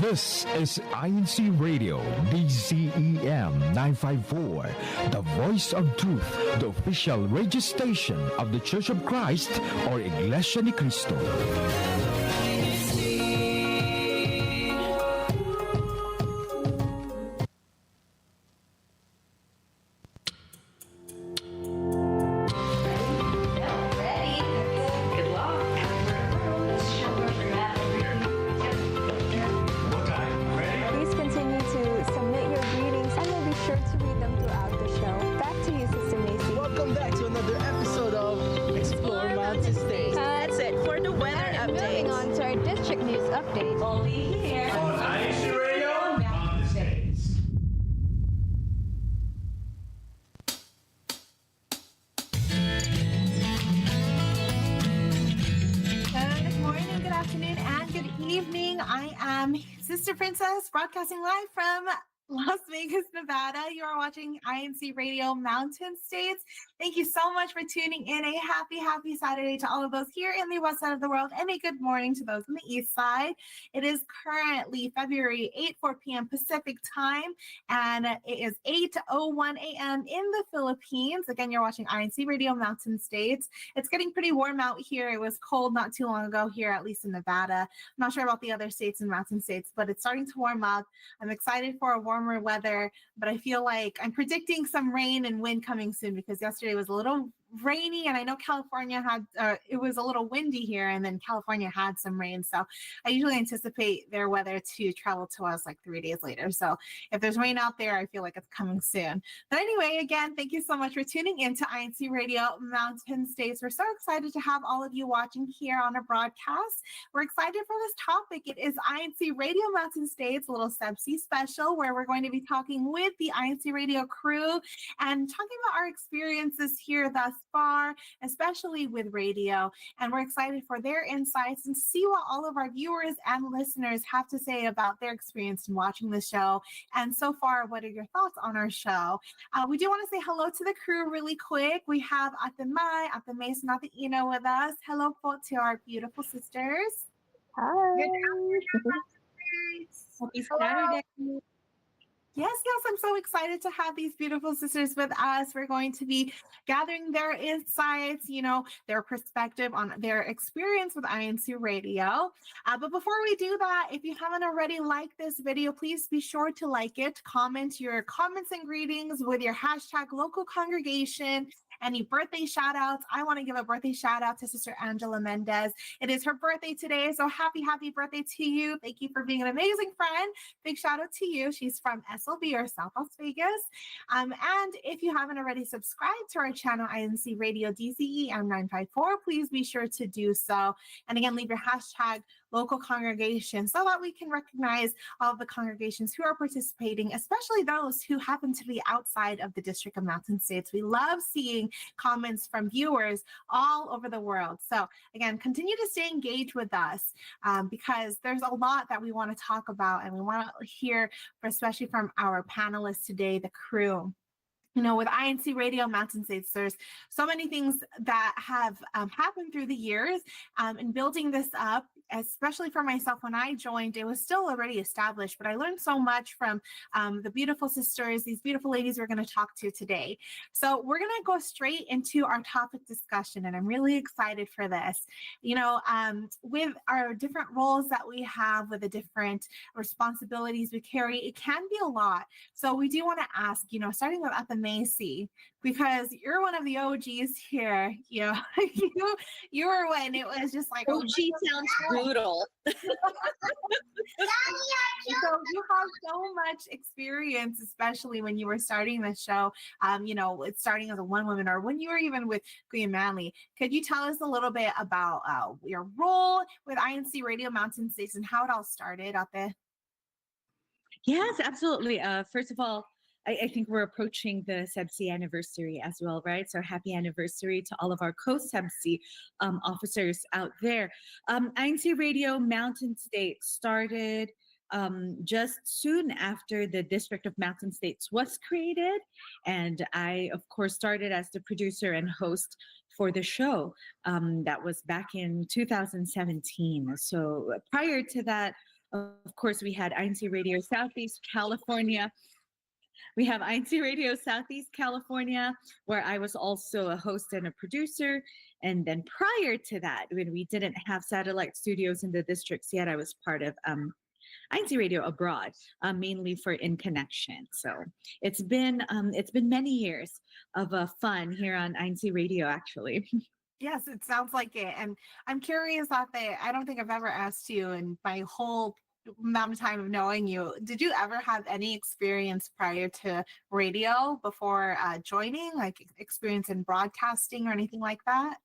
This is INCRadio, DZEM 954, the voice of truth, the official radio station of the Church of Christ or Iglesia ni Cristo. Broadcasting live from Las Vegas, Nevada. You are watching INCRadio Mountain States. Thank you so much for tuning in. A happy Saturday to all of those here in the west side of the world, and a good morning to those on the east side. It is currently February 8, 4 p.m. Pacific time, and it is 8:01 a.m. in the Philippines. Again, you're watching INCRadio Mountain States. It's getting pretty warm out here. It was cold not too long ago here, at least in Nevada. I'm not sure about the other states and mountain states, but it's starting to warm up. I'm excited for a warmer weather, but I feel like I'm predicting some rain and wind coming soon because yesterday was a little rainy, and I know California had it was a little windy here, and then California had some rain. So I usually anticipate their weather to travel to us like 3 days later. So if there's rain out there, I feel like it's coming soon. But anyway, again, thank you so much for tuning in to INCRadio Mountain States. We're so excited to have all of you watching here on our broadcast. We're excited for this topic. It is INCRadio Mountain States, a little CEBSI special, where we're going to be talking with the INCRadio crew and talking about our experiences here thus far, especially with radio. And we're excited for their insights and to see what all of our viewers and listeners have to say about their experience in watching the show. And so far, what are your thoughts on our show? We do want to say hello to the crew really quick. We have Ate Mai, Ate Mason, Ate Ina with us. Hello po to our beautiful sisters. Hi. Good afternoon. Happy Saturday. Yes, I'm so excited to have these beautiful sisters with us. We're going to be gathering their insights, their perspective on their experience with INCRadio. But before we do that, if you haven't already liked this video, please be sure to like it. Comment your comments and greetings with your hashtag local congregation. Any birthday shout outs. I want to give a birthday shout out to Sister Angela Mendez. It is her birthday today, so happy birthday to you. Thank you for being an amazing friend. Big shout out to you. She's from SLV or South Las Vegas. And if you haven't already subscribed to our channel, INCRadio DZEM 954, please be sure to do so. And again, leave your hashtag local congregation so that we can recognize all of the congregations who are participating, especially those who happen to be outside of the District of Mountain States. We love seeing comments from viewers all over the world. So again, continue to stay engaged with us because there's a lot that we want to talk about, and we want to hear, especially from our panelists today, the crew. With INCRadio Mountain States, there's so many things that have happened through the years in building this up, especially for myself. When I joined, it was still already established, but I learned so much from the beautiful sisters, these beautiful ladies we're going to talk to today. So we're going to go straight into our topic discussion, and I'm really excited for this. With our different roles that we have, with the different responsibilities we carry, it can be a lot. So we do want to ask, starting with Ate Macy, because you're one of the OGs here. You were when it was just like OG sounds brutal. So you have so much experience, especially when you were starting the show. It's starting as a one woman, or when you were even with Queen Manley. Could you tell us a little bit about your role with INCRadio Mountain States and how it all started out there? Yes, absolutely. First of all, I think we're approaching the CEBSI anniversary as well, right? So happy anniversary to all of our co-CEBSI officers out there. INCRadio Mountain States started just soon after the District of Mountain States was created. And I, of course, started as the producer and host for the show. That was back in 2017. So prior to that, Of course, we had INC Radio Southeast California. We have INC Radio Southeast California, where I was also a host and a producer. And then prior to that, when we didn't have satellite studios in the districts yet, I was part of INC Radio abroad, mainly for In Connection. So it's been many years of fun here on INC Radio, actually. Yes, it sounds like it. And I'm curious that I don't think I've ever asked you in my whole amount of time of knowing you, did you ever have any experience prior to radio before joining, like experience in broadcasting or anything like that?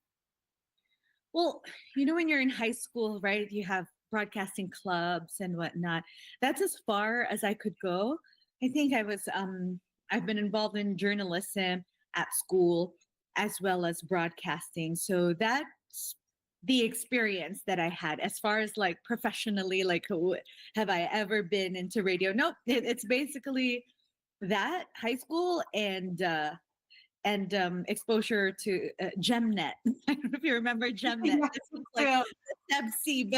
Well, when you're in high school, right, you have broadcasting clubs and whatnot. That's as far as I could go. I think I've been involved in journalism at school as well as broadcasting. So that's the experience that I had as far as like professionally, like have I ever been into radio? Nope. It's basically that high school and exposure to GemNet. I don't know if you remember GemNet. Yeah. This was like CEBSI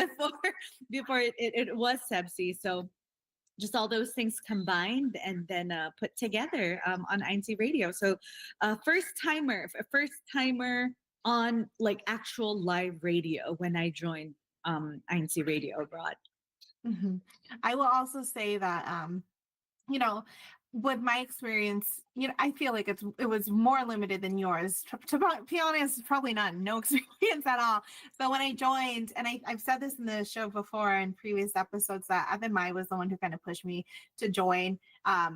before it was CEBSI. So just all those things combined and then put together on INC Radio. So first timer on like actual live radio when I joined INC Radio abroad. Mm-hmm. I will also say that, with my experience, I feel like it was more limited than yours. To be honest, probably no experience at all. So when I joined, and I've said this in the show before in previous episodes, that Mai was the one who kind of pushed me to join. I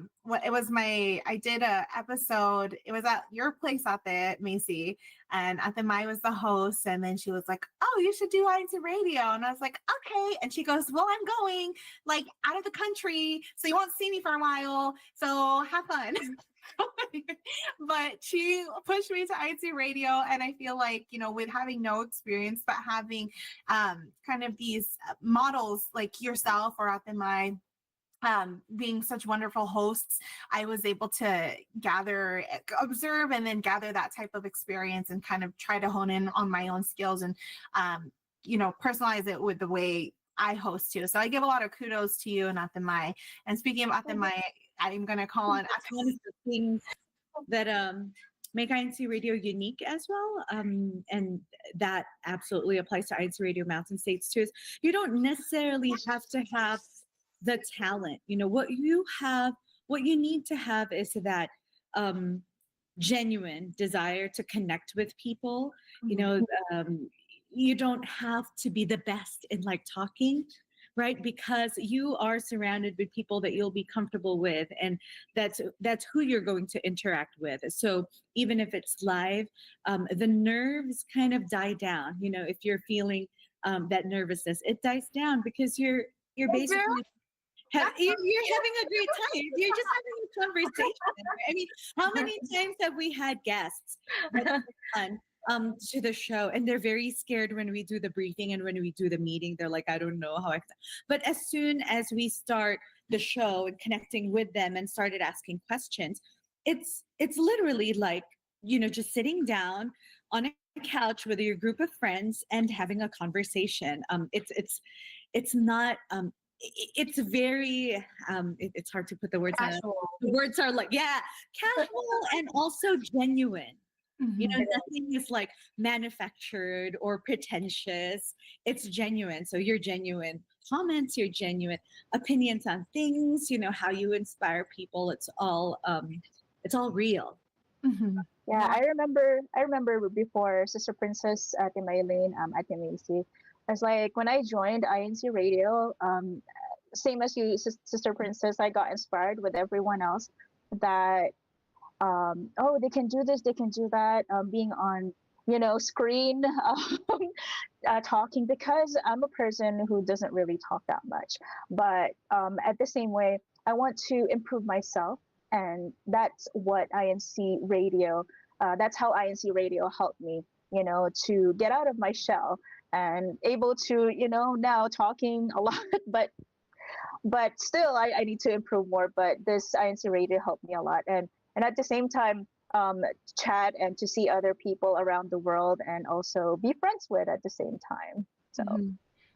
did a episode, it was at your place out there at Macy, and Mai was the host, and then she was like, oh, you should do INC Radio. And I was like, okay. And she goes, well, I'm going like out of the country, so you won't see me for a while. So have fun. But she pushed me to INC Radio, and I feel like, with having no experience, but having kind of these models like yourself or Mai, being such wonderful hosts, I was able to observe, and then gather that type of experience and kind of try to hone in on my own skills and, personalize it with the way I host too. So I give a lot of kudos to you and Mai. And speaking of Mai, I'm going to call on one of the things that make INC Radio unique as well. And that absolutely applies to INC Radio Mountain States too. Is you don't necessarily have to have the talent. What you need to have is that genuine desire to connect with people. You don't have to be the best in like talking, right? Because you are surrounded with people that you'll be comfortable with, and that's who you're going to interact with. So even if it's live, the nerves kind of die down. If you're feeling that nervousness, it dies down because you're basically you're having a great time. You're just having a conversation. I mean, how many times have we had guests to the show, and they're very scared when we do the briefing and when we do the meeting? They're like, I don't know how but as soon as we start the show and connecting with them and started asking questions, it's literally like, just sitting down on a couch with your group of friends and having a conversation. It's not it's very it's hard to put the words on. The words are like, casual and also genuine. Mm-hmm. Nothing is like manufactured or pretentious. It's genuine. So your genuine comments, your genuine opinions on things, how you inspire people, it's all real. Mm-hmm. Yeah, I remember before Sister Princess at Maylene, at Macy. It's like when I joined INC Radio, same as you, Sister Princess, I got inspired with everyone else that, they can do this, they can do that, being on, screen, talking, because I'm a person who doesn't really talk that much. But at the same way, I want to improve myself. And that's what INC Radio, that's how INC Radio helped me, to get out of my shell and able to, now talking a lot, but still I need to improve more. But this INC Radio helped me a lot. And at the same time, chat and to see other people around the world and also be friends with at the same time. So,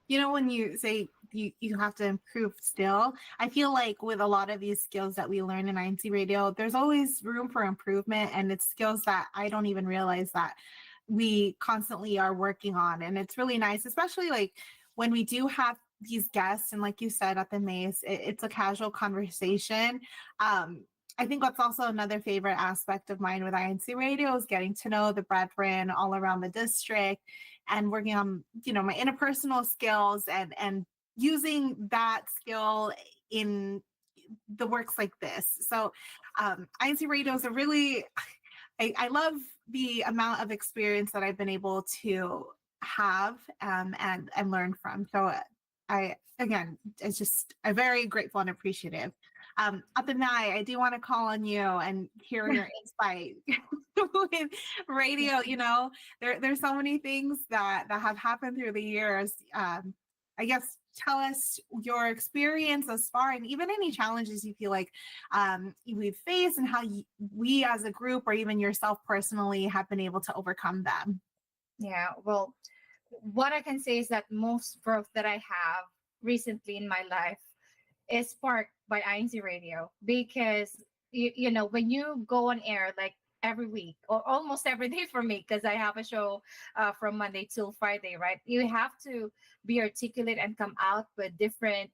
when you say you have to improve still. I feel like with a lot of these skills that we learn in INC Radio, there's always room for improvement, and it's skills that I don't even realize that we constantly are working on. And it's really nice, especially like when we do have these guests, and like you said at the Mace, it's a casual conversation. I think that's also another favorite aspect of mine with INC Radio is getting to know the brethren all around the district and working on, my interpersonal skills and using that skill in the works like this. So INC Radio is a really, I love the amount of experience that I've been able to have and learn from. So it's just I'm very grateful and appreciative. Atenai, I do want to call on you and hear your insight with radio. There's so many things that have happened through the years. I guess tell us your experience thus far, and even any challenges you feel like we've faced, and how we as a group or even yourself personally have been able to overcome them. Yeah, well, what I can say is that most growth that I have recently in my life is sparked by INC Radio, because when you go on air like every week or almost every day for me, because I have a show from Monday till Friday, right? You have to be articulate and come out with different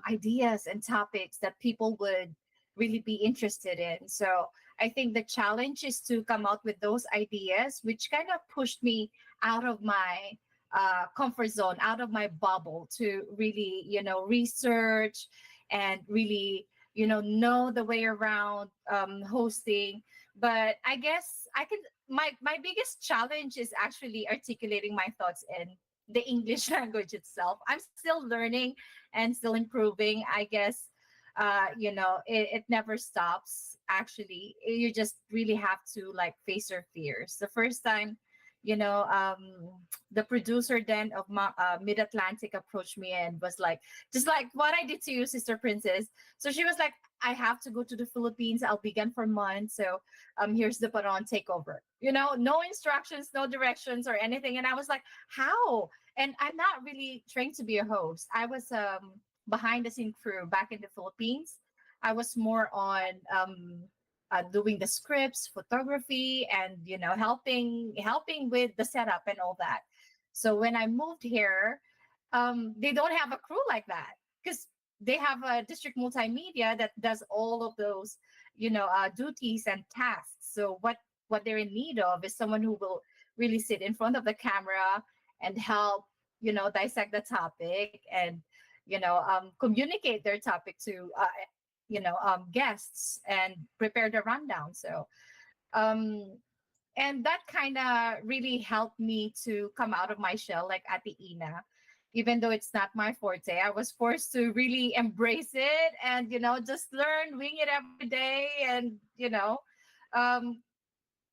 ideas and topics that people would really be interested in. So I think the challenge is to come out with those ideas, which kind of pushed me out of my comfort zone, out of my bubble, to really, research and really, know the way around hosting. But I guess my biggest challenge is actually articulating my thoughts in the English language itself. I'm still learning and still improving. I guess, it never stops. Actually, you just really have to face your fears. The first time, the producer then of Mid-Atlantic approached me and was like, just like what I did to you, Sister Princess. So she was like, I have to go to the Philippines. I'll be gone for months. So here's the Paron takeover. No instructions, no directions or anything. And I was like, how? And I'm not really trained to be a host. I was behind the scene crew back in the Philippines. I was more on doing the scripts, photography, and helping with the setup and all that. So when I moved here, they don't have a crew like that, because they have a district multimedia that does all of those duties and tasks. So what they're in need of is someone who will really sit in front of the camera and help dissect the topic and communicate their topic to guests and prepare the rundown. So and that kind of really helped me to come out of my shell, like at the Ina. Even though it's not my forte, I was forced to really embrace it and just learn, wing it every day, and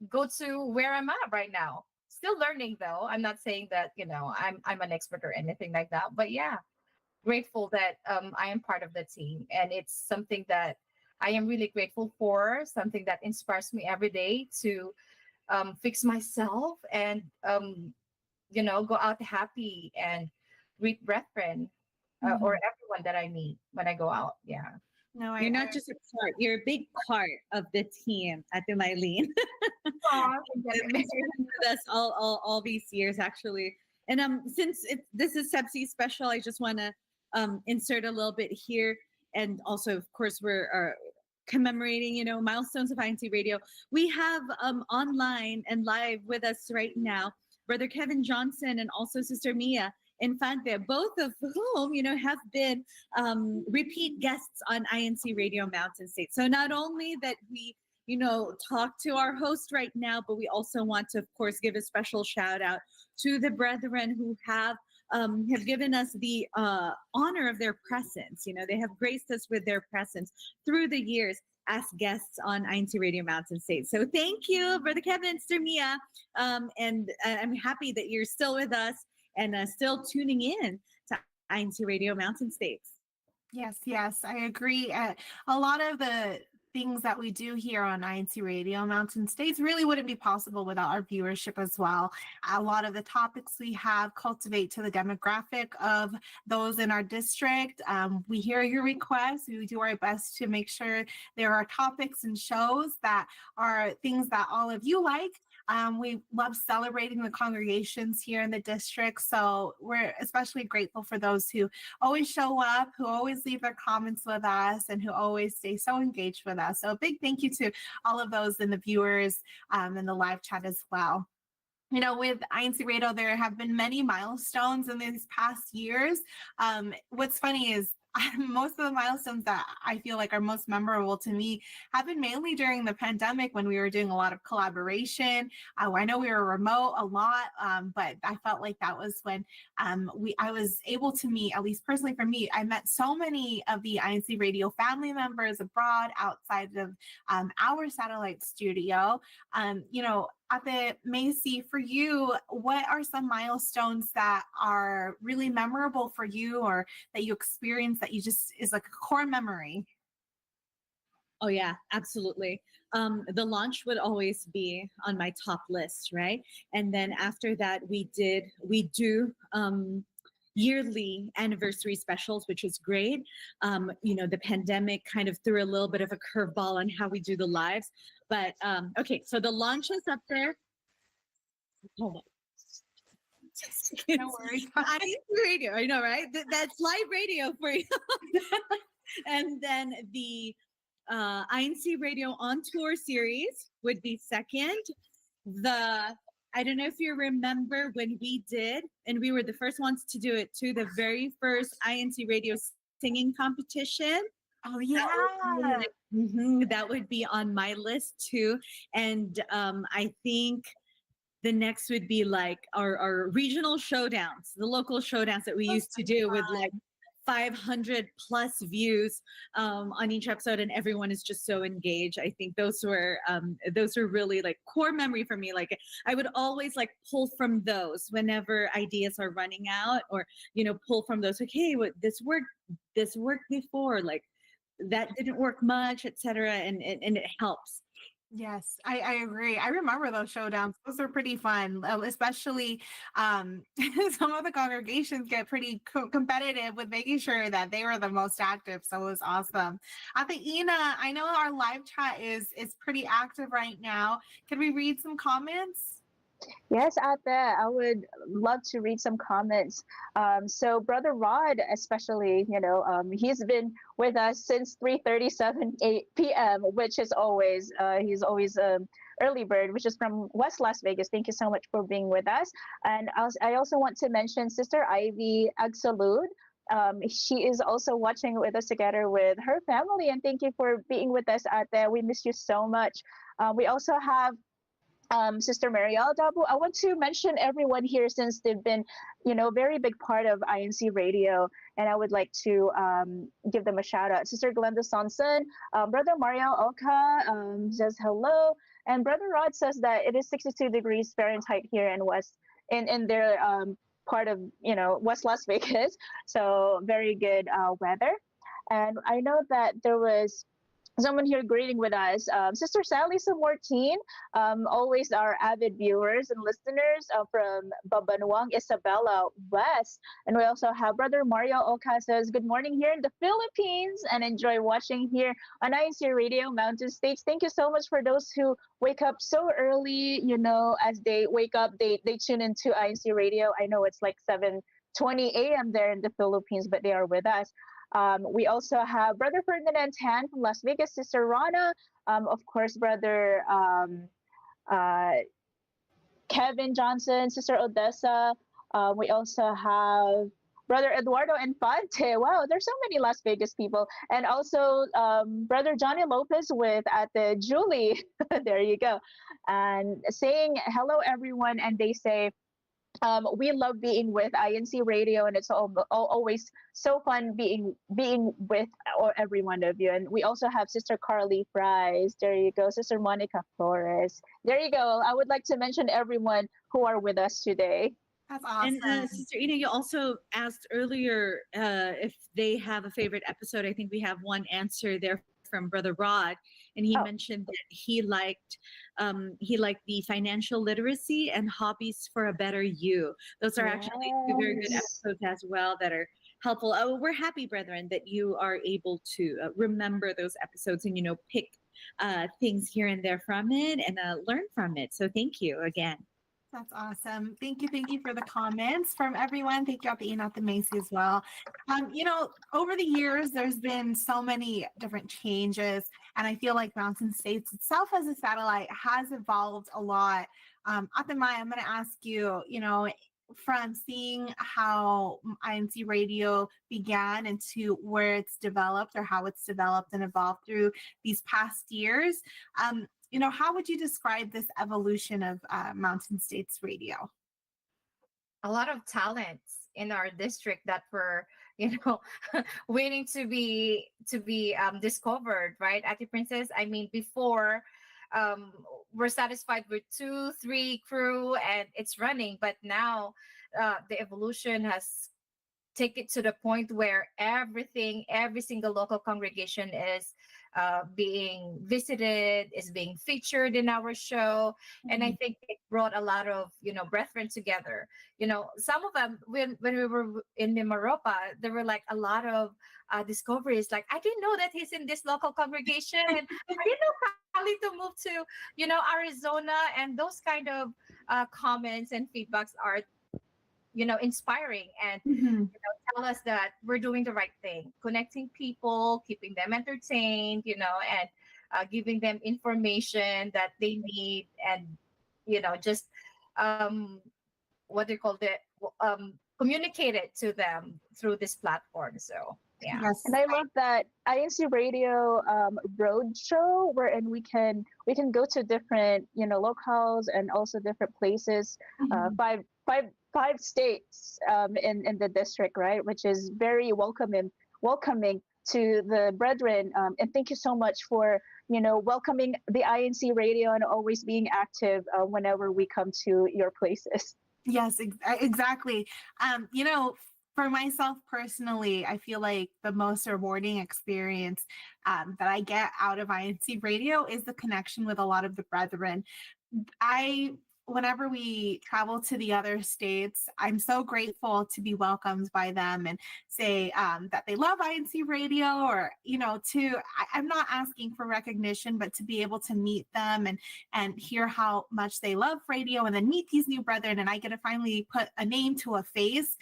go to where I'm at right now. Still learning though. I'm not saying that I'm an expert or anything like that, but yeah, grateful that I am part of the team, and it's something that I am really grateful for, something that inspires me every day to fix myself and go out happy and greet brethren or everyone that I meet when I go out. Yeah. No, You're not just a part, you're a big part of the team at the Mylene. With us all these years, actually. And since this is CEBSI special, I just want to insert a little bit here. And also, of course, we're commemorating, milestones of INC Radio. We have online and live with us right now, Brother Kevin Johnson and also Sister Mia Infante, both of whom, have been repeat guests on INC Radio Mountain State. So not only that we, talk to our host right now, but we also want to, of course, give a special shout out to the brethren who have given us the honor of their presence. They have graced us with their presence through the years as guests on INC Radio Mountain State. So thank you, Brother Kevin, Sister Mia. And I'm happy that you're still with us and still tuning in to INC Radio Mountain States. Yes, I agree. A lot of the things that we do here on INC Radio Mountain States really wouldn't be possible without our viewership as well. A lot of the topics we have cultivate to the demographic of those in our district. We hear your requests. We do our best to make sure there are topics and shows that are things that all of you like. We love celebrating the congregations here in the district. So we're especially grateful for those who always show up, who always leave their comments with us, and who always stay so engaged with us. So a big thank you to all of those and the viewers in the live chat as well. You know, with INC Radio, there have been many milestones in these past years. What's funny is most of the milestones that I feel like are most memorable to me have been mainly during the pandemic when we were doing a lot of collaboration. I know we were remote a lot, but I felt like that was when I was able to meet, at least personally for me, I met so many of the INC Radio family members abroad outside of our satellite studio. You know, at the Macy, for you, what are some milestones that are really memorable for you or that you experience that you just is like a core memory? Oh yeah, absolutely. The launch would always be on my top list, right? And then after that, we do yearly anniversary specials, which is great. You know, the pandemic kind of threw a little bit of a curveball on how we do the lives. But okay, so the launch is up there. Hold on. No worries. Radio, I know, right? That's live radio for you. And then the INC Radio on Tour series would be second. I don't know if you remember when we did, and we were the first ones to do it too, the very first INC Radio singing competition. Oh yeah. That would be on my list too. And I think the next would be like our regional showdowns, the local showdowns that we used to do with like 500 plus views on each episode, and everyone is just so engaged. I think those were really like core memory for me. Like I would always like pull from those whenever ideas are running out, or pull from those. Like, hey, this worked before, like that didn't work much, etc. And it helps. Yes, I agree. I remember those showdowns. Those are pretty fun, especially some of the congregations get pretty competitive with making sure that they were the most active. So it was awesome. I think, Ina, I know our live chat is pretty active right now. Can we read some comments? Yes, out there, I would love to read some comments. So Brother Rod, especially, he's been with us since 3:37 p.m., which is always, he's always early bird, which is from West Las Vegas. Thank you so much for being with us. And I also want to mention Sister Ivy Agsalud. She is also watching with us together with her family. And thank you for being with us out there. We miss you so much. We also have Sister Marielle Dabu. I want to mention everyone here since they've been, very big part of INC Radio, and I would like to give them a shout out. Sister Glenda Sonson, Brother Mario Oka says hello, and Brother Rod says that it is 62 degrees Fahrenheit here in their part of West Las Vegas, so very good weather. And I know that there was someone here greeting with us, Sister Sally Samortin, always our avid viewers and listeners from Babanuang, Isabela West. And we also have Brother Mario Oka says, good morning here in the Philippines and enjoy watching here on INC Radio Mountain States. Thank you so much for those who wake up so early, as they wake up, they tune into INC Radio. I know it's like 7:20 a.m. there in the Philippines, but they are with us. We also have Brother Ferdinand Tan from Las Vegas, Sister Rana, of course, Brother Kevin Johnson, Sister Odessa. We also have Brother Eduardo Infante. Wow, there's so many Las Vegas people. And also Brother Johnny Lopez with Ate Julie. There you go. And saying hello, everyone. And they say, we love being with INC Radio, and it's always so fun being with every one of you. And we also have Sister Carly Fries. There you go. Sister Monica Flores. There you go. I would like to mention everyone who are with us today. That's awesome. And Sister Ina, you also asked earlier if they have a favorite episode. I think we have one answer there from Brother Rod, and he Oh. mentioned that he liked the financial literacy and hobbies for a better you. Those are actually two very good Yes. episodes as well that are helpful. We're happy, brethren, that you are able to remember those episodes and pick things here and there from it and learn from it. So thank you again. That's awesome. Thank you for the comments from everyone. Thank you, Ate Ina, the Macy as well. Over the years, there's been so many different changes, and I feel like Mountain States itself as a satellite has evolved a lot. Ate Mai, I'm going to ask you, from seeing how INC Radio began into where it's developed or how it's developed and evolved through these past years, how would you describe this evolution of Mountain States Radio? A lot of talents in our district that were, waiting to be discovered, right? Ati Princess, I mean, before we're satisfied with 2-3 crew and it's running, but now the evolution has take it to the point where every single local congregation is being visited, is being featured in our show. And I think it brought a lot of, brethren together. Some of them, when we were in Mimaropa, there were like a lot of discoveries. Like, I didn't know that he's in this local congregation. I didn't know Carlito moved to, Arizona. And those kind of comments and feedbacks are inspiring and tell us that we're doing the right thing, connecting people, keeping them entertained, and giving them information that they need, and just what they call it, communicate it to them through this platform. So yeah. Yes. And I love that INC Radio road show, wherein we can go to different locales and also different places, five states in the district, right? Which is very welcoming to the brethren. And thank you so much for welcoming the INC Radio and always being active whenever we come to your places. Yes, exactly. For myself personally, I feel like the most rewarding experience that I get out of INC Radio is the connection with a lot of the brethren. Whenever we travel to the other states, I'm so grateful to be welcomed by them and say that they love INC Radio, or, I'm not asking for recognition, but to be able to meet them and hear how much they love radio, and then meet these new brethren, and I get to finally put a name to a face.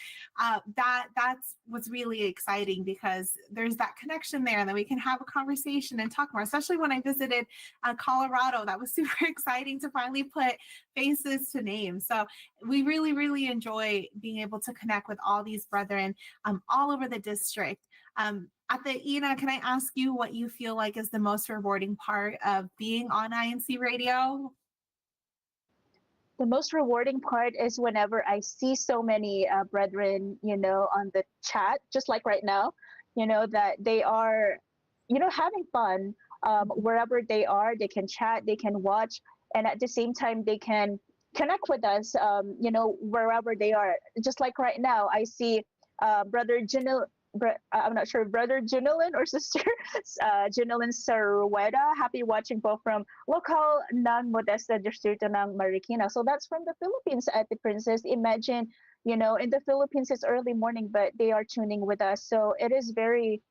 That's what's really exciting, because there's that connection there, and then we can have a conversation and talk more, especially when I visited Colorado. That was super exciting to finally put faces to names. So we really, really enjoy being able to connect with all these brethren all over the district. Ate Ina, can I ask you what you feel like is the most rewarding part of being on INC Radio? The most rewarding part is whenever I see so many brethren, on the chat, just like right now, that they are, having fun wherever they are. They can chat, they can watch, and at the same time, they can connect with us, wherever they are. Just like right now, I see Brother I'm not sure, Brother Junilin or Sister Junilin Sarueda. Happy watching po from local ng Modesta Distrito ng Marikina. So that's from the Philippines, at the Princess. Imagine, in the Philippines it's early morning, but they are tuning with us. So it is very,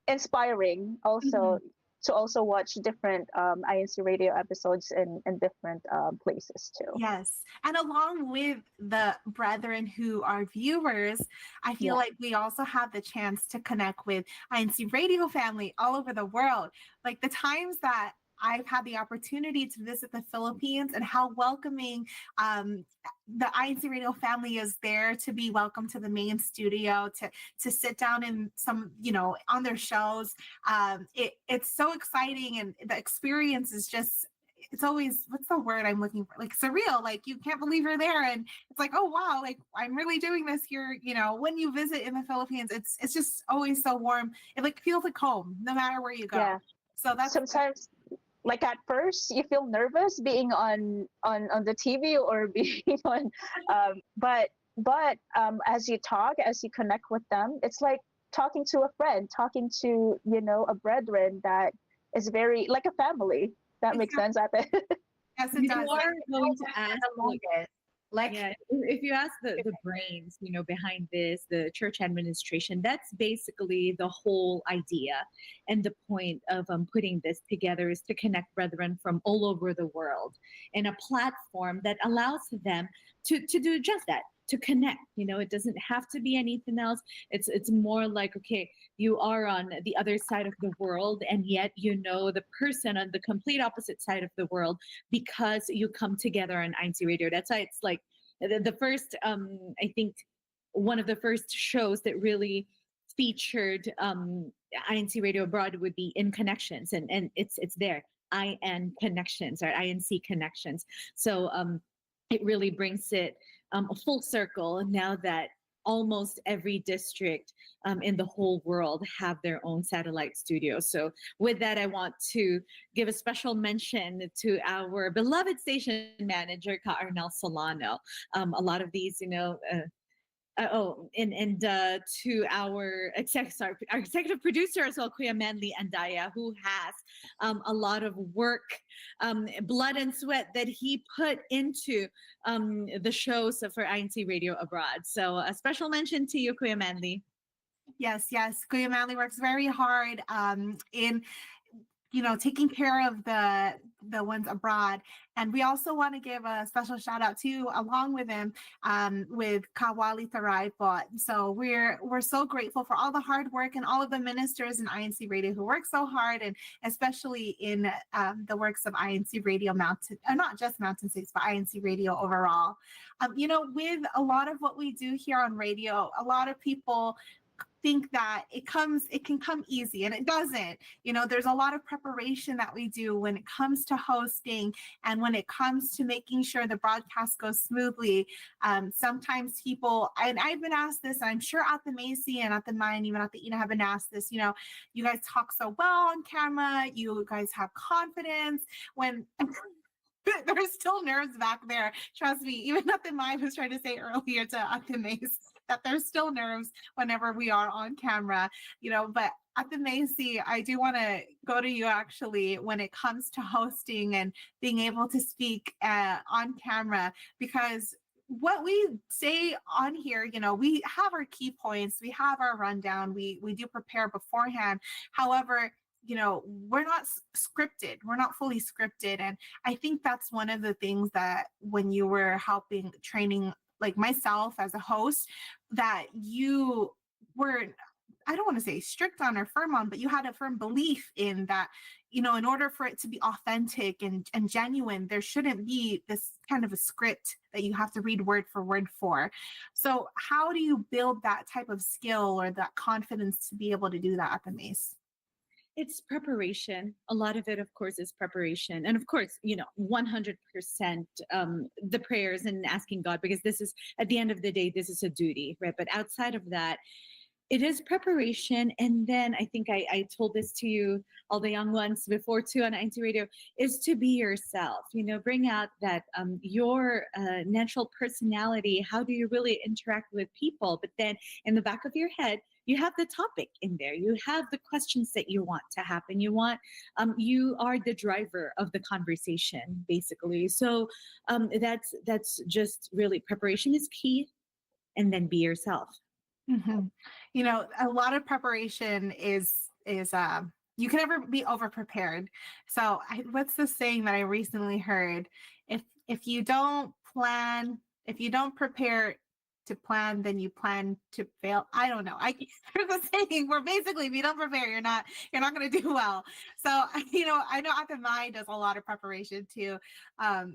inspiring also to also watch different INC Radio episodes in different places too. Yes. And along with the brethren who are viewers, I feel like we also have the chance to connect with INC Radio family all over the world. Like the times that I've had the opportunity to visit the Philippines, and how welcoming the INC Radio family is there to be welcome to the main studio, to sit down in some, on their shows. It's so exciting, and the experience is just, it's always, what's the word I'm looking for? Like surreal. Like you can't believe you're there, and it's like, oh wow, like I'm really doing this here. When you visit in the Philippines, it's just always so warm. It like feels like home, no matter where you go. Yeah. So that's sometimes. Like at first, you feel nervous being on the TV or being on, but as you talk, as you connect with them, it's like talking to a friend, talking to, a brethren that is very like a family. That makes sense, I think. Yes, it You does. are going to ask, The longest. Like, yeah, if you ask the brains, behind this, the church administration, that's basically the whole idea. And the point of putting this together is to connect brethren from all over the world in a platform that allows them to do just that, to connect. It doesn't have to be anything else. It's more like, okay, you are on the other side of the world, and yet the person on the complete opposite side of the world, because you come together on INCRadio. That's why it's like the first, I think one of the first shows that really featured INCRadio abroad would be In Connections, and it's there, IN Connections or INC Connections. So it really brings it a full circle now that almost every district in the whole world have their own satellite studio. So with that, I want to give a special mention to our beloved station manager, Ka Arnel Solano. A lot of these, to our executive producer as well, Kuya Manly Andaya, who has a lot of work, blood and sweat that he put into the shows for INCRadio abroad. So a special mention to you, Kuya Manly. Yes, yes. Kuya Manley works very hard in taking care of the ones abroad. And we also want to give a special shout out to, along with him, with Kawali Taraipot. So we're so grateful for all the hard work and all of the ministers in INCRadio who work so hard, and especially in the works of INCRadio Mountain, not just Mountain Six, but INCRadio overall. With a lot of what we do here on radio, a lot of people think that it can come easy, and it doesn't. There's a lot of preparation that we do when it comes to hosting, and when it comes to making sure the broadcast goes smoothly. Sometimes people, and I've been asked this, I'm sure at the Macy and at the Mine, even at the Ina, have been asked this, you guys talk so well on camera, you guys have confidence when there's still nerves back there. Trust me, even at the Mine was trying to say earlier to at the Mace that there's still nerves whenever we are on camera, but at the Macy, I do want to go to you actually when it comes to hosting and being able to speak on camera, because what we say on here, we have our key points, we have our rundown, we do prepare beforehand. However, we're not scripted. We're not fully scripted. And I think that's one of the things that when you were helping training like myself as a host, that you were, I don't want to say strict on or firm on, but you had a firm belief in that, in order for it to be authentic and genuine, there shouldn't be this kind of a script that you have to read word for word for. So how do you build that type of skill or that confidence to be able to do that at the Mace? It's preparation. A lot of it, of course, is preparation. And of course, 100% the prayers and asking God, because this is, at the end of the day, this is a duty, right? But outside of that, it is preparation. And then I think I told this to you, all the young ones before too on INCRadio, is to be yourself, bring out that your natural personality. How do you really interact with people? But then in the back of your head, you have the topic in there. You have the questions that you want to happen. You are the driver of the conversation, basically. So that's just really, preparation is key, and then be yourself. Mm-hmm. A lot of preparation is you can never be over prepared. So what's the saying that I recently heard? If you don't prepare to plan, then you plan to fail. I don't know. There's a saying where basically if you don't prepare, you're not going to do well. So I know Akamai does a lot of preparation too.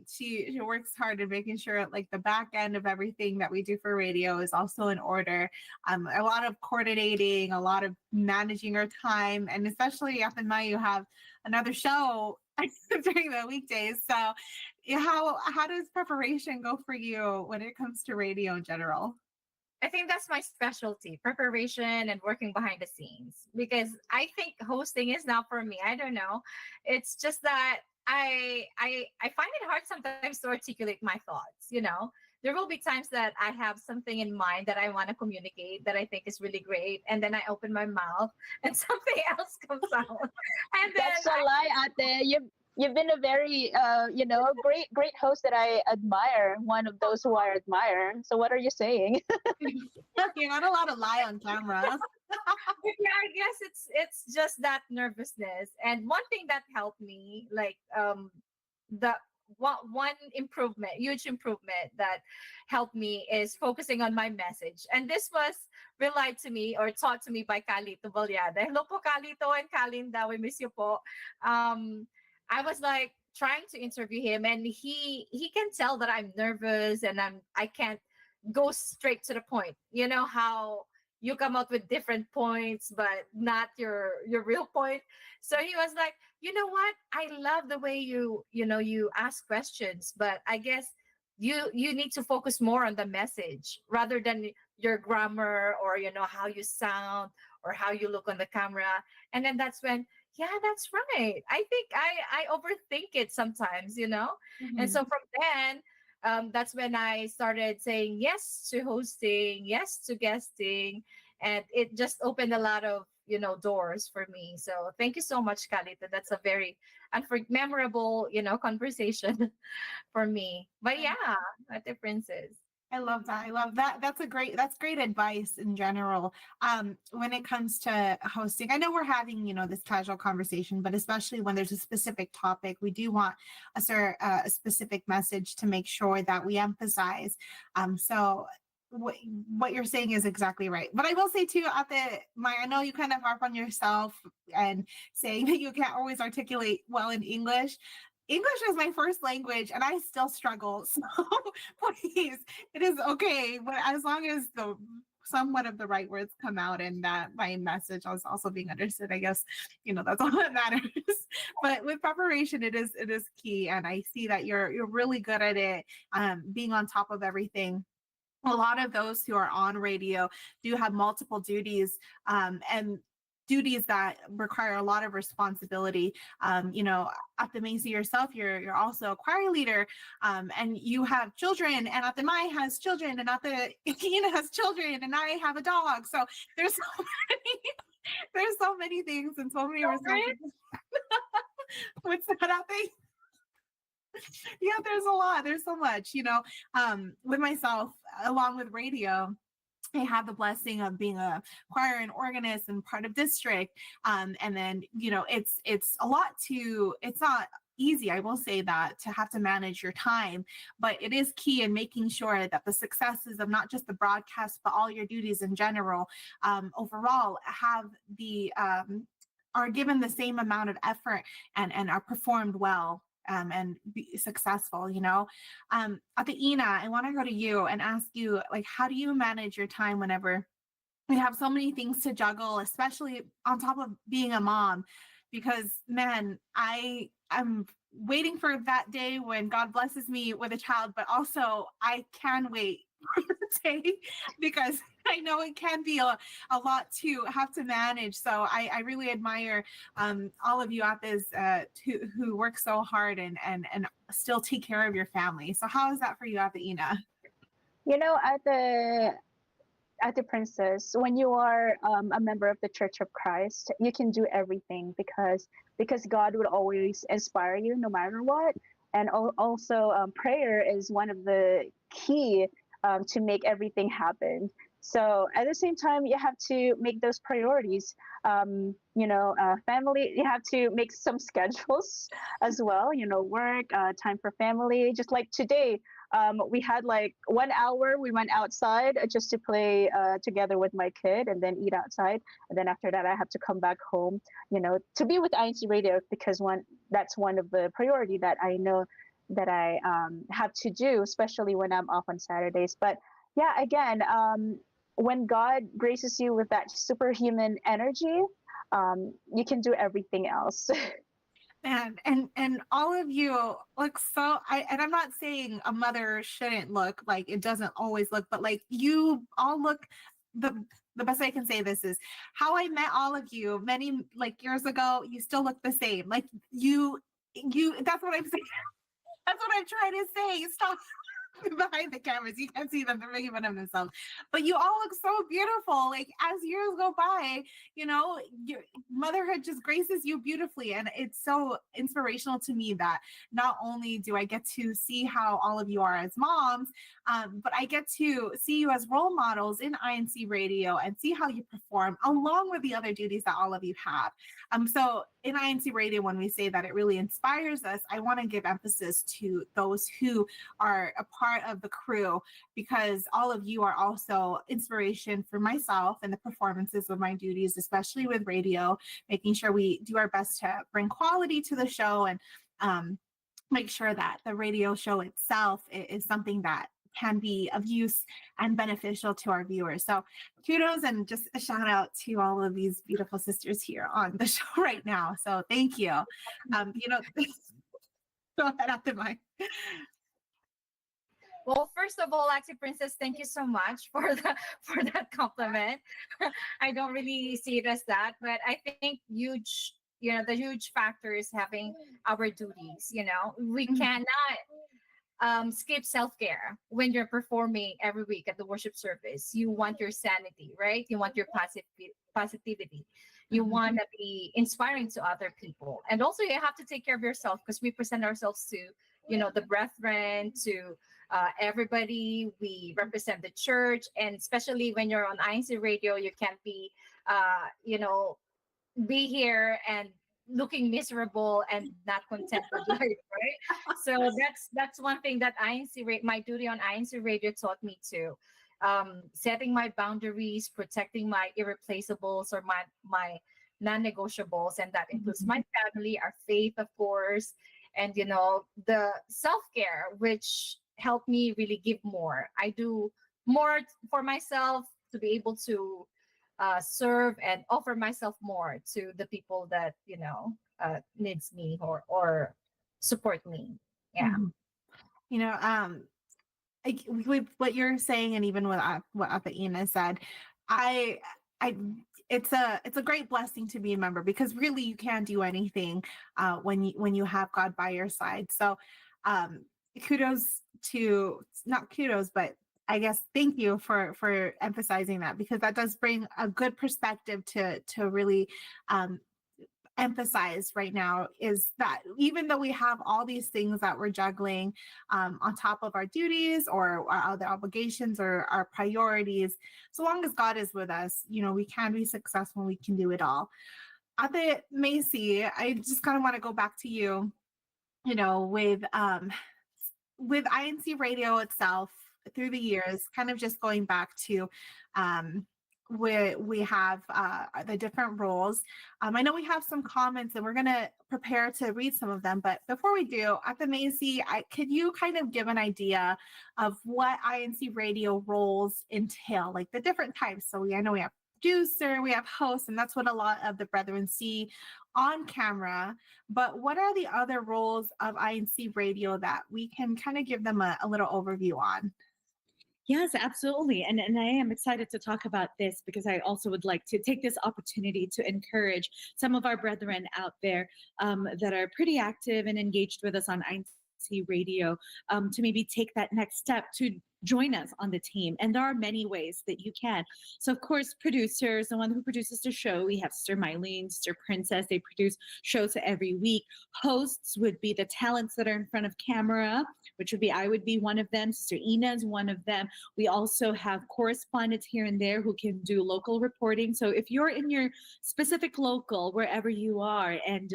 She works hard in making sure like the back end of everything that we do for radio is also in order. A lot of coordinating, a lot of managing our time, and especially Akamai, you have another show during the weekdays. So how does preparation go for you when it comes to radio in general? I think that's my specialty, preparation and working behind the scenes, because I think hosting is not for me. I don't know. It's just that I find it hard sometimes to articulate my thoughts, there will be times that I have something in mind that I want to communicate that I think is really great, and then I open my mouth and something else comes out, and then That's a lie, Ate. You've been a very great host that I admire. One of those who I admire. So what are you saying? You're not allowed to lie on camera. yeah, I guess it's just that nervousness. And one thing that helped me, like the one improvement, huge improvement that helped me is focusing on my message. And this was relied to me or taught to me by Calito Valyada. Hello po Calito and Kalinda, we miss you po. I was like trying to interview him, and he can tell that I'm nervous and I can't go straight to the point. You know how you come out with different points but not your real point. So he was like, you know what, I love the way you ask questions, but I guess you need to focus more on the message rather than your grammar or how you sound or how you look on the camera. And then that's when, yeah, that's right, I think I overthink it sometimes. And Mhm. so from then, that's when I started saying yes to hosting, yes to guesting, and it just opened a lot of doors for me. So thank you so much, Kalita. That's a very memorable conversation for me. But yeah, at the Princess. I love that. I love that. That's great advice in general. When it comes to hosting, I know we're having, this casual conversation, but especially when there's a specific topic, we do want a specific message to make sure that we emphasize. So what you're saying is exactly right. But I will say too, Maya, I know you kind of harp on yourself and saying that you can't always articulate well in English. English is my first language and I still struggle. So please, it is okay. But as long as the somewhat of the right words come out and that my message is also being understood, I guess, that's all that matters. But with preparation, it is key. And I see that you're really good at it, being on top of everything. A lot of those who are on radio do have multiple duties, and duties that require a lot of responsibility. At the Macy yourself, you're also a choir leader, and you have children, and at the Mai has children, and at the Ina has children, and I have a dog. So there's so many things and so many responsibilities. What's that out there? Yeah, there's a lot. There's so much, with myself, along with radio. I had the blessing of being a choir and organist and part of district. And then, it's a lot it's not easy, I will say that, to have to manage your time, but it is key in making sure that the successes of not just the broadcast, but all your duties in general, overall have are given the same amount of effort and are performed well. And be successful, Ina, I want to go to you and ask you, like, how do you manage your time whenever we have so many things to juggle, especially on top of being a mom? Because man, I'm waiting for that day when God blesses me with a child, but also I can wait for the day because I know it can be a lot to have to manage. So I really admire all of you out there who work so hard and still take care of your family. So how is that for you, Ina? At the Princess, when you are a member of the Church of Christ, you can do everything because God would always inspire you no matter what. And also, prayer is one of the key to make everything happen. So at the same time, you have to make those priorities. Family, you have to make some schedules as well. Work, time for family. Just like today, we had like 1 hour. We went outside just to play together with my kid, and then eat outside. And then after that, I have to come back home. To be with INCRadio, because that's one of the priority that I know that I have to do, especially when I'm off on Saturdays. But yeah, again, when God graces you with that superhuman energy, you can do everything else. Man, and all of you look so. And I'm not saying a mother shouldn't look like it doesn't always look, but like you all look. The best way I can say this is how I met all of you many like years ago. You still look the same. Like you. That's what I'm saying. That's what I'm trying to say. Stop. behind the cameras. You can't see them; they're making fun of themselves. But you all look so beautiful. Like as years go by, your motherhood just graces you beautifully, and it's so inspirational to me that not only do I get to see how all of you are as moms, but I get to see you as role models in INC Radio and see how you perform along with the other duties that all of you have. So in INC Radio, when we say that it really inspires us, I want to give emphasis to those who are a part of the crew, because all of you are also inspiration for myself and the performances of my duties, especially with radio, making sure we do our best to bring quality to the show and make sure that the radio show itself is something that can be of use and beneficial to our viewers. So kudos and just a shout out to all of these beautiful sisters here on the show right now. So thank you. Go ahead after mine. Well, first of all, Lexi Princess, thank you so much for that compliment. I don't really see it as that, but I think the huge factor is having our duties. We cannot skip self-care when you're performing every week at the worship service. You want your sanity, right? You want your positivity. You want to be inspiring to other people, and also you have to take care of yourself, because we present ourselves to the brethren, to everybody. We represent the church, and especially when you're on INC Radio, you can't be be here and looking miserable and not content with life, right? So that's one thing that my duty on INC Radio taught me to. Setting my boundaries, protecting my irreplaceables or my non-negotiables, and that includes my family, our faith, of course, and the self-care, which helped me really give more. I do more for myself to be able to serve and offer myself more to the people that needs me or support me. Yeah. With what you're saying, and even what Ina said, I it's a great blessing to be a member, because really you can't do anything when you have God by your side. So kudos to, not kudos, but I guess thank you for emphasizing that, because that does bring a good perspective to really emphasize right now, is that even though we have all these things that we're juggling on top of our duties or our other obligations or our priorities, so long as God is with us, we can be successful. We can do it all. Ate Macy, I just kind of want to go back to you, with INC Radio itself through the years, kind of just going back to we have the different roles. I know we have some comments, and we're going to prepare to read some of them. But before we do, Ate Macy, could you kind of give an idea of what INC Radio roles entail, like the different types? So I know we have producer, we have host, and that's what a lot of the brethren see on camera. But what are the other roles of INC Radio that we can kind of give them a little overview on? Yes, absolutely. And I am excited to talk about this, because I also would like to take this opportunity to encourage some of our brethren out there that are pretty active and engaged with us on INC Radio to maybe take that next step to join us on the team. And there are many ways that you can. So, of course, producers, the one who produces the show, we have Sister Mylene, Sister Princess. They produce shows every week. Hosts would be the talents that are in front of camera, which I would be one of them. Sister Ina is one of them. We also have correspondents here and there who can do local reporting. So if you're in your specific local, wherever you are, and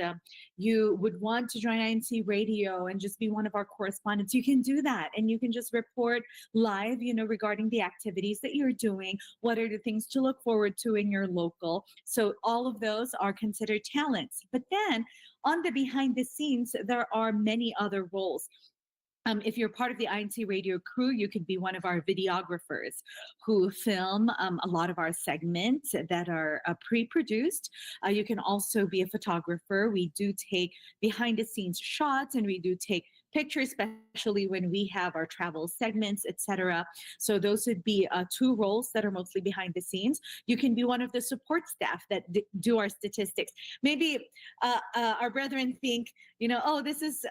you would want to join INC Radio and just be one of our correspondents, you can do that. And you can just report live, regarding the activities that you're doing. What are the things to look forward to in your local? So all of those are considered talents. But then on the behind the scenes, there are many other roles. If you're part of the INC Radio crew, you could be one of our videographers who film a lot of our segments that are pre-produced. You can also be a photographer. We do take behind the scenes shots, and we do take pictures, especially when we have our travel segments, etc. So those would be two roles that are mostly behind the scenes. You can be one of the support staff that do our statistics. Maybe our brethren think, oh, this is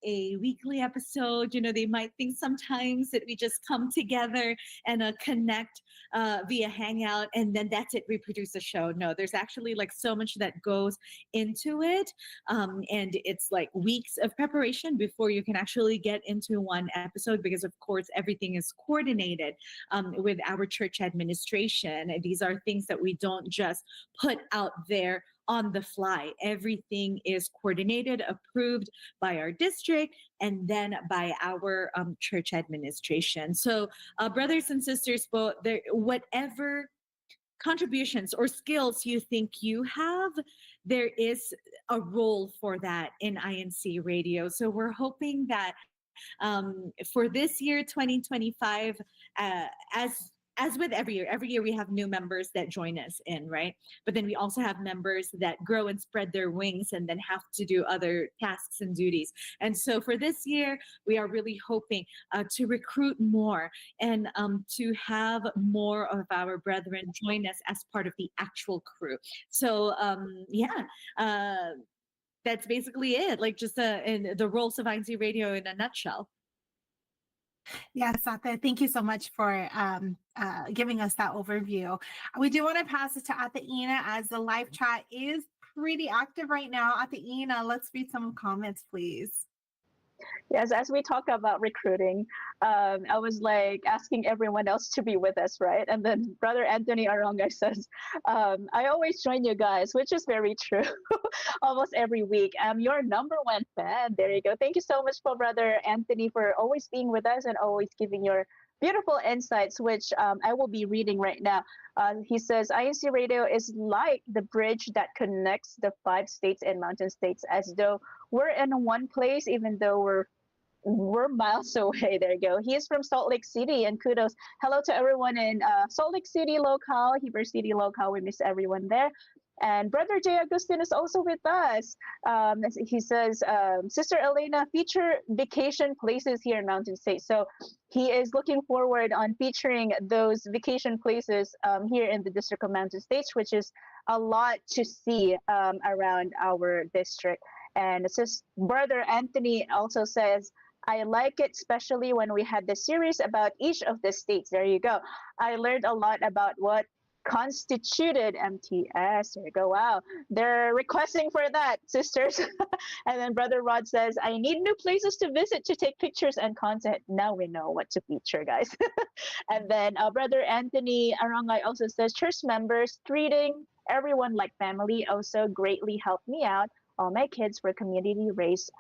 a weekly episode. They might think sometimes that we just come together and connect via Hangout, and then that's it, we produce a show. No, there's actually like so much that goes into it. And it's like weeks of preparation before you can actually get into one episode, because of course everything is coordinated with our church administration. And these are things that we don't just put out there on the fly. Everything is coordinated, approved by our district, and then by our church administration. So, brothers and sisters, whatever contributions or skills you think you have, there is a role for that in INC Radio. So we're hoping that for this year, 2025, as with every year we have new members that join us in, right? But then we also have members that grow and spread their wings and then have to do other tasks and duties. And so for this year, we are really hoping to recruit more and to have more of our brethren join us as part of the actual crew. So that's basically it. Like just in the roles of INC Radio in a nutshell. Yes, Ate, thank you so much for giving us that overview. We do want to pass it to Ate Ina, as the live chat is pretty active right now. Ate Ina, let's read some comments, please. Yes, as we talk about recruiting, I was like asking everyone else to be with us, right? And then Brother Anthony Arongay says, I always join you guys, which is very true. Almost every week. I'm your number one fan. There you go. Thank you so much for Brother Anthony for always being with us and always giving your beautiful insights, which I will be reading right now. He says, INC Radio is like the bridge that connects the 5 states and mountain states, as though we're in one place, even though we're miles away. There you go. He is from Salt Lake City, and kudos. Hello to everyone in Salt Lake City locale, Heber City locale. We miss everyone there. And Brother J. Agustin is also with us. He says, Sister Elena, feature vacation places here in Mountain State. So he is looking forward on featuring those vacation places here in the District of Mountain States, which is a lot to see around our district. And it says, Brother Anthony also says, I like it, especially when we had the series about each of the states. There you go. I learned a lot about what constituted MTS. There you go. Wow. They're requesting for that, sisters. And then Brother Rod says, I need new places to visit to take pictures and content. Now we know what to feature, guys. And then Brother Anthony Arangay also says, church members treating everyone like family also greatly helped me out. All my kids were community raised.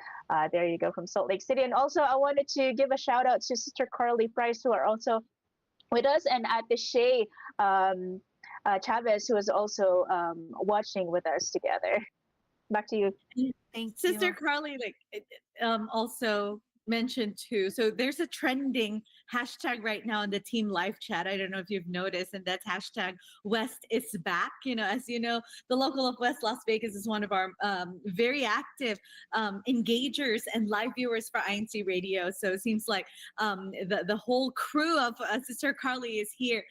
There you go, from Salt Lake City. And also I wanted to give a shout out to Sister Carly Price, who are also with us, and at the Shay Chavez, who is also watching with us together. Back to you. Thank Sister you. Carly, also mentioned too. So there's a trending hashtag right now in the team live chat. I don't know if you've noticed, and that's hashtag West is back. As you know, the local of West Las Vegas is one of our very active engagers and live viewers for INC Radio. So it seems like the whole crew of Sister Carly is here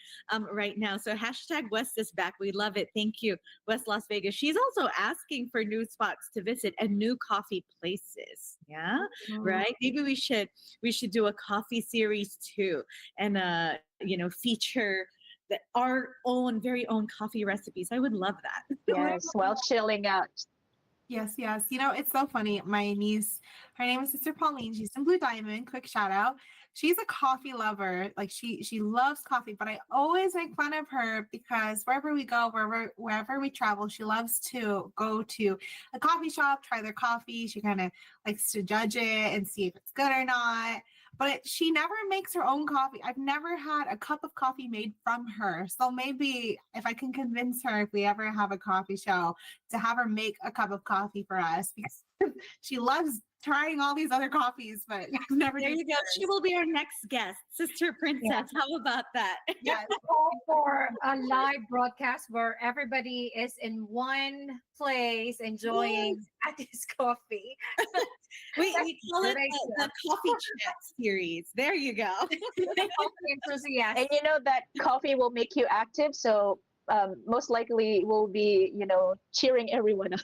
right now. So hashtag West is back. We love it. Thank you, West Las Vegas. She's also asking for new spots to visit and new coffee places. Yeah, right. Maybe we should do a coffee series too, and feature our very own coffee recipes. I would love that. Yes, while chilling out. Yes. It's so funny. My niece, her name is Sister Pauline. She's in Blue Diamond. Quick shout out. She's a coffee lover. Like she loves coffee, but I always make fun of her because wherever we go, wherever we travel, she loves to go to a coffee shop, try their coffee. She kind of likes to judge it and see if it's good or not. But she never makes her own coffee. I've never had a cup of coffee made from her. So maybe if I can convince her, if we ever have a coffee show, to have her make a cup of coffee for us, because she loves trying all these other coffees, but I've never. There you go. She will be our next guest, Sister Princess. Yeah. How about that? Yes, for a live broadcast where everybody is in one place enjoying this coffee. we call it the coffee chat series. There you go. And you know that coffee will make you active, so most likely will be, cheering everyone up.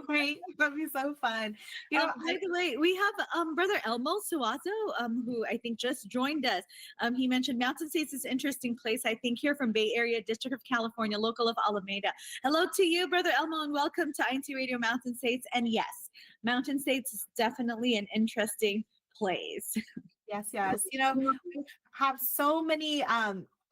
Right? That'd be so fun. You know, By the way, we have Brother Elmo Suazo, who I think just joined us. He mentioned Mountain States is an interesting place, I think, here from Bay Area, District of California, local of Alameda. Hello to you, Brother Elmo, and welcome to INCRadio Mountain States. And yes, Mountain States is definitely an interesting place. yes, yes. You know, we have so many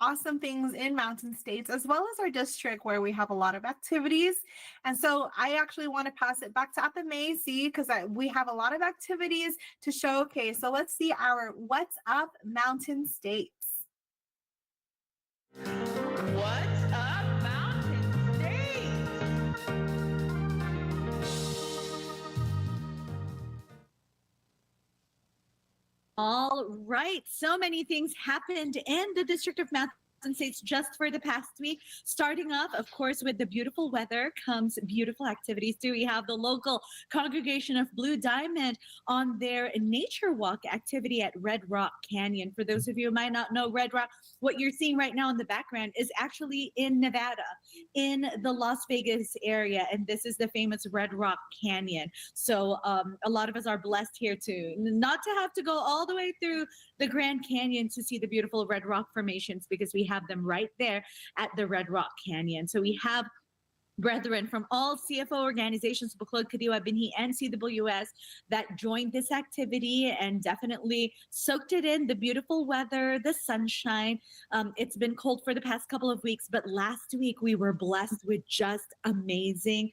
awesome things in Mountain States, as well as our district where we have a lot of activities. And so I actually want to pass it back to Ate Macy because we have a lot of activities to showcase. So let's see our What's Up Mountain States. What's up, Mountain States? All right. So many things happened in the District of Mountain States just for the past week. Starting off, of course, with the beautiful weather comes beautiful activities too. We have the local congregation of Blue Diamond on their nature walk activity at Red Rock Canyon. For those of you who might not know Red Rock, what you're seeing right now in the background is actually in Nevada, in the Las Vegas area. And this is the famous Red Rock Canyon. So a lot of us are blessed here to not to have to go all the way through the Grand Canyon to see the beautiful Red Rock formations, because we have them right there at the Red Rock Canyon. So we have brethren from all CFO organizations, Buklod, Kadiwa, Binhi, and CWS that joined this activity and definitely soaked it in, the beautiful weather, the sunshine. It's been cold for the past couple of weeks, but last week we were blessed with just amazing,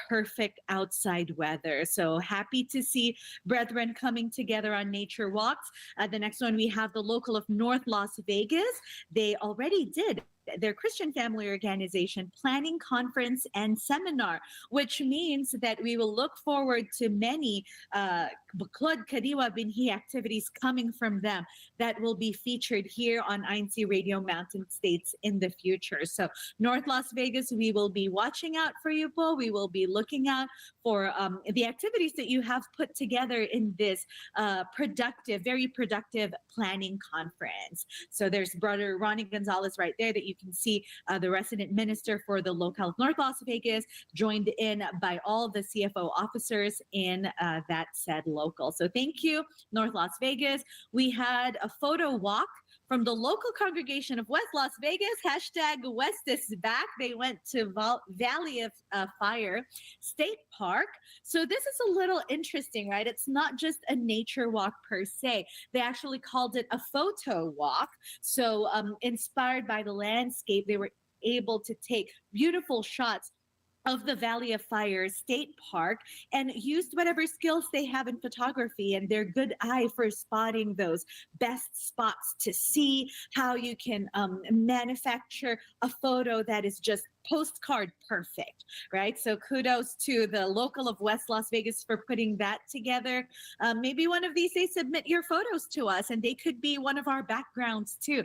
perfect outside weather. So happy to see brethren coming together on nature walks. The next one, we have the local of North Las Vegas. They already did their Christian family organization planning conference and seminar, which means that we will look forward to many Buklod Kadiwa Binhi activities coming from them that will be featured here on INCRadio Mountain States in the future. So North Las Vegas, we will be watching out for you, Po. We will be looking out for the activities that you have put together in this very productive planning conference. So there's Brother Ronnie Gonzalez right there that you can see, the resident minister for the locale of North Las Vegas, joined in by all the CFO officers in that said local. So thank you, North Las Vegas. We had a photo walk from the local congregation of West Las Vegas, hashtag West is back. They went to Valley of Fire State Park. So this is a little interesting, right? It's not just a nature walk per se. They actually called it a photo walk. So inspired by the landscape, they were able to take beautiful shots of the Valley of Fire State Park and used whatever skills they have in photography and their good eye for spotting those best spots to see how you can manufacture a photo that is just postcard perfect, right? So kudos to the local of West Las Vegas for putting that together. Maybe one of these days submit your photos to us and they could be one of our backgrounds too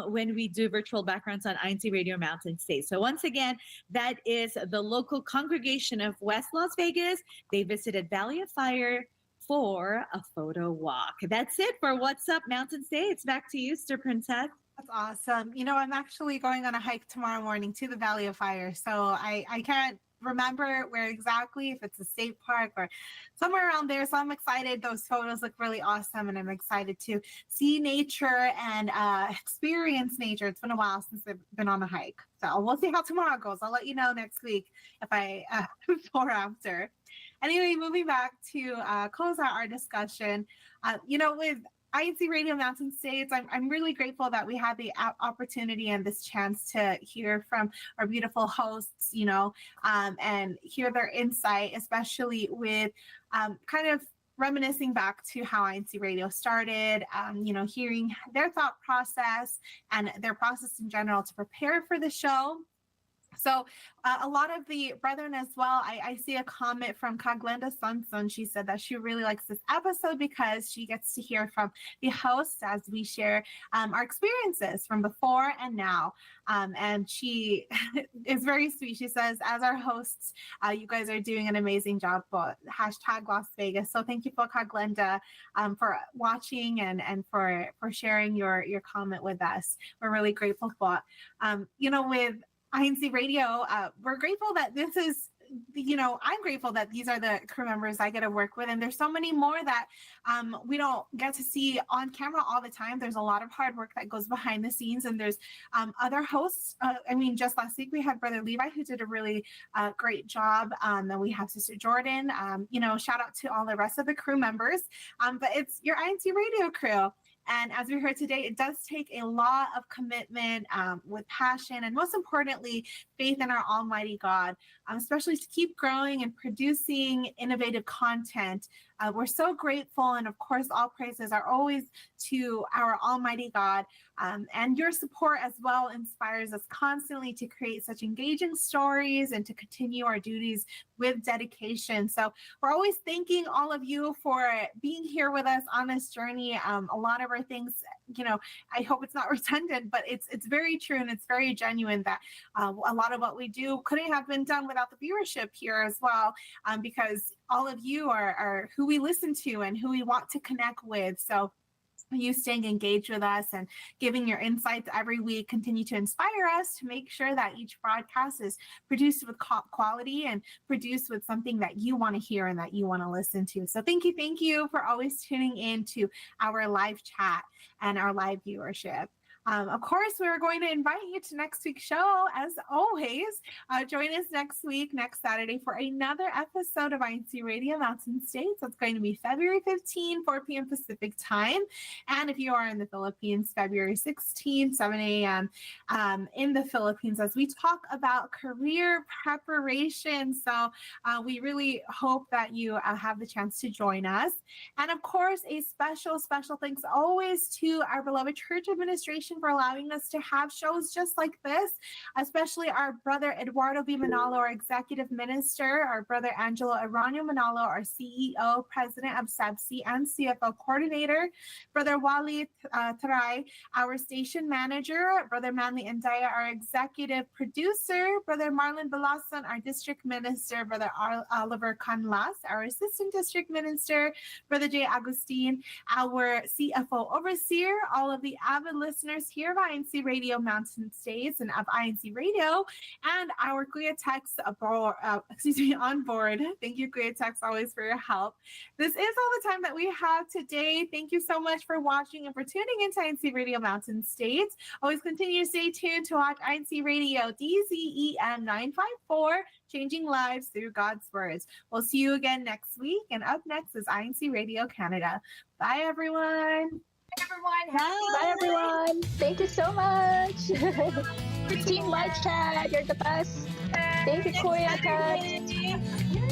when we do virtual backgrounds on INCRadio Mountain States. So once again, that is the local congregation of West Las Vegas. They visited Valley of Fire for a photo walk. That's it for What's Up Mountain States. Back to you, Sister Princess. That's awesome. You know, I'm actually going on a hike tomorrow morning to the Valley of Fire. So I can't remember where exactly, if it's a state park or somewhere around there. So I'm excited. Those photos look really awesome. And I'm excited to see nature and experience nature. It's been a while since I've been on a hike. So we'll see how tomorrow goes. I'll let you know next week if I before or after. Anyway, moving back to close out our discussion, with INCRadio Mountain States, I'm really grateful that we had the opportunity and this chance to hear from our beautiful hosts, and hear their insight, especially with kind of reminiscing back to how INCRadio started, hearing their thought process and their process in general to prepare for the show. So a lot of the brethren as well, I see a comment from Kaglenda Sanson. She said that she really likes this episode because she gets to hear from the hosts as we share our experiences from before and now. And she is very sweet. She says, as our hosts, you guys are doing an amazing job. Hashtag Las Vegas. So thank you for Kaglenda for watching and for sharing your comment with us. We're really grateful for with INC Radio, we're grateful that this is, I'm grateful that these are the crew members I get to work with. And there's so many more that we don't get to see on camera all the time. There's a lot of hard work that goes behind the scenes. And there's other hosts. Just last week we had Brother Levi, who did a really great job. And we have Sister Jordan. Shout out to all the rest of the crew members. But it's your INC Radio crew. And as we heard today, it does take a lot of commitment with passion and most importantly, faith in our Almighty God, especially to keep growing and producing innovative content. We're so grateful. And of course, all praises are always to our Almighty God. And your support as well inspires us constantly to create such engaging stories and to continue our duties with dedication. So we're always thanking all of you for being here with us on this journey. A lot of our things, I hope it's not redundant, but it's very true and it's very genuine that a lot of what we do couldn't have been done without the viewership here as well, because all of you are who we listen to and who we want to connect with. So you staying engaged with us and giving your insights every week continue to inspire us to make sure that each broadcast is produced with quality and produced with something that you want to hear and that you want to listen to. So thank you for always tuning in to our live chat and our live viewership. Of course, we're going to invite you to next week's show. As always, join us next week, next Saturday, for another episode of INC Radio Mountain States. That's going to be February 15, 4 p.m. Pacific time. And if you are in the Philippines, February 16, 7 a.m. In the Philippines, as we talk about career preparation. So we really hope that you have the chance to join us. And of course, a special thanks always to our beloved church administration for allowing us to have shows just like this, especially our brother Eduardo V. Manalo, our executive minister, our brother Angelo Aranio Manalo, our CEO, president of CEBSI and CFO coordinator, brother Wally Taray, our station manager, brother Manly Andaya, our executive producer, brother Marlon Belason, our district minister, brother Oliver Canlas, our assistant district minister, brother Jay Agustin, our CFO overseer, all of the avid listeners here of INC Radio Mountain States and of INC Radio, and our Kuya Tex on board. Thank you, Kuya Tex, always for your help. This is all the time that we have today. Thank you so much for watching and for tuning into INC Radio Mountain States. Always continue to stay tuned to watch INC Radio DZEM 954, changing lives through God's words. We'll see you again next week. And up next is INC Radio Canada. Bye, everyone. Bye, everyone. Thank you so much. Team Live Chat, you're the best. Thank you, Koya.